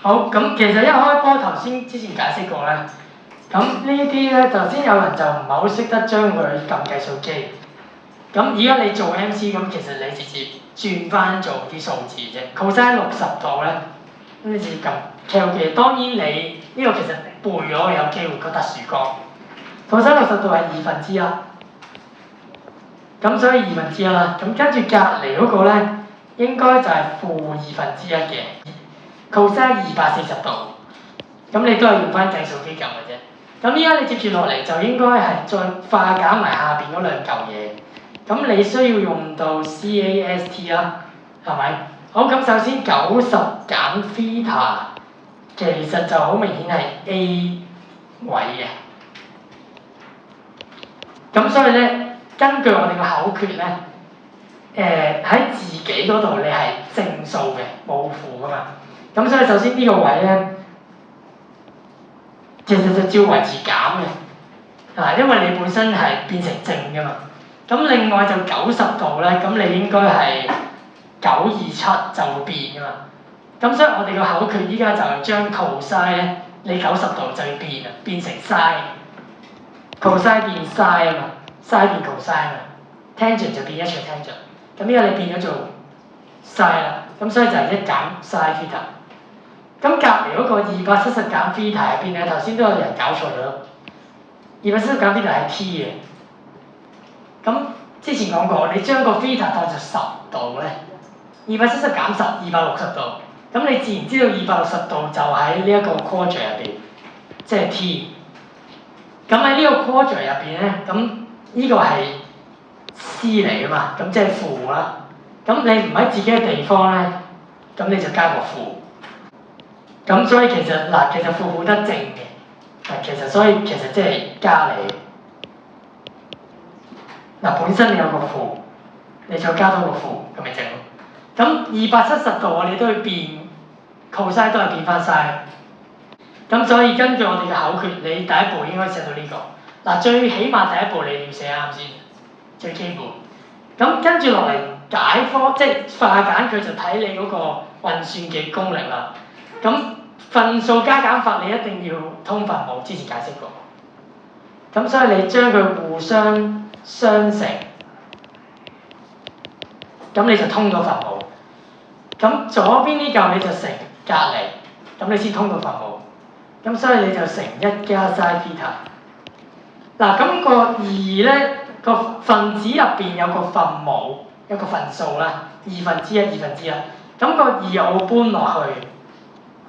好，咁其實一開波頭先之前解釋過咧，咁呢啲咧頭先有人就唔係好識得將佢撳計數機，咁而家你做 MC 咁，其實你直接轉翻做啲數字啫。cosine 60度咧，咁你直接撳 cal 機。當然你呢個其實背咗有機會覺得樹角。cosine 60度係1/2，咁所以1/2啦。咁跟住隔離嗰個咧，應該就係-1/2嘅。cosine 240度，咁你都係用翻計數機撳嘅啫。咁依家你接住落嚟就應該係再化減埋下邊嗰兩嚿嘢。咁你需要用到 CAST 啦，係咪？好，咁首先90減 theta 其實就好明顯係 A 位嘅。咁所以咧，根據我哋個口訣咧，喺自己嗰度你係正數嘅，冇負噶嘛。咁所以首先呢個位咧，其實就照維持減嘅，因為你本身係變成正噶嘛。咁另外就90度咧，咁你應該係927就會變噶嘛。咁所以我哋個口訣依家就將 cosine 咧，你90度就要變啊，變成 sin。cosine 變 sin 啊嘛 ，sin 變 cosine 啊 ，tangent 就變一除 tangent。咁依家你變咗做 sin 啦，咁所以就係1減 sin theta。咁隔離嗰個270減 theta 入邊咧，頭先都有人搞錯咗。270減 theta 係 t 嘅。咁之前講過，你將個 theta 當作10度咧，270減10 260度。咁你自然知道260度就喺呢一個 quadrant 入邊，即係 t。咁喺呢個 quadrant 入邊咧，咁呢個係 c 嚟噶嘛，咁即係負啦。咁你唔喺自己嘅地方咧，咁你就加個負。咁所以其實負得正嘅，所以其實即係加你。本身你有個負，你再加多個負，咁咪正咯。咁270度我哋都要變 cosine 都係變翻晒。咁所以根據我哋嘅口訣，你第一步應該寫到呢個。最起碼第一步你要寫啱先，最基本。咁跟住落嚟解科，即係化簡，佢就睇你嗰個運算嘅功力啦。咁分數加減法你一定要通分母，之前解釋過。咁所以你將佢互相相乘，咁你就通咗分母。咁左邊呢嚿你就乘隔離，咁你先通到分母。咁所以你就乘1加 sin theta。咁個2咧，個分子入邊有個分母，有個分數啦，1/2。咁個2我會搬落去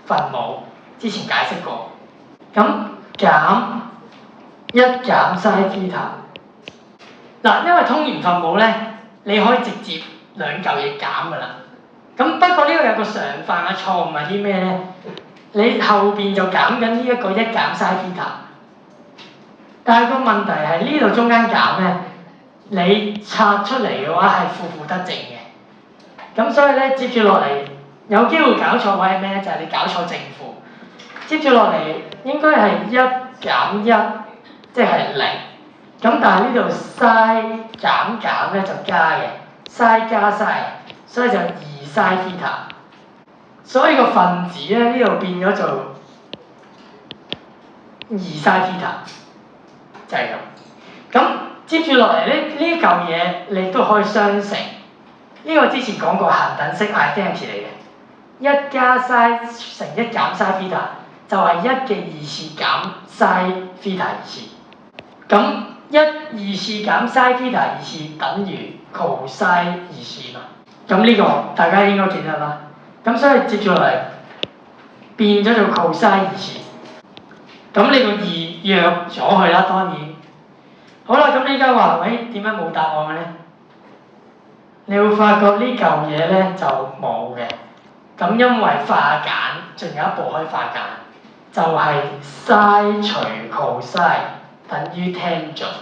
分母，之前解釋過。咁減1減 sin theta。因為通完分母咧，你可以直接兩嚿嘢減噶啦。咁不過呢個有個常犯嘅錯誤係啲咩咧？你後邊就減緊呢一個1減 sin theta。但係個問題係呢度中間減咧，你拆出嚟嘅話係負得正嘅。咁所以咧，接住落嚟有機會搞錯位係咩咧？就係你搞錯正負。接住落嚟應該係1減1，即係0。咁但係呢度 sin 減減咧就加嘅 ，sin 加 sin， 所以就2 sin theta。所以個分子咧呢度變咗做2 sin theta。就係咁。咁接住落嚟呢嚿嘢你都可以相乘。呢個之前講過恒等式 identity 嚟嘅。1加 sin 乘1減 sin theta 就係1嘅2次減 sin theta 2次。咁2次減 sin theta 2次等於 cosine 2次嘛。咁呢個大家應該記得啦。咁所以接住落嚟變咗做 cosine 2次。咁你個2約咗佢啦，當然。好啦，咁你而家話，點解冇答案嘅咧？你會發覺呢嚿嘢咧就冇嘅。咁因為化簡，仲有一步可以化簡，就係 sin 除 cosine 等於 tangent。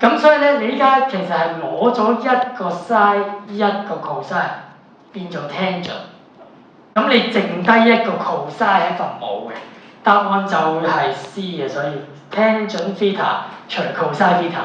咁所以咧，你依家其實係攞咗一個 sin 一個 cosine 變做 tangent。咁你剩低一個 cosine 喺分母嘅。答案就會係 C 嘅，所以 tangent theta 除 cosine theta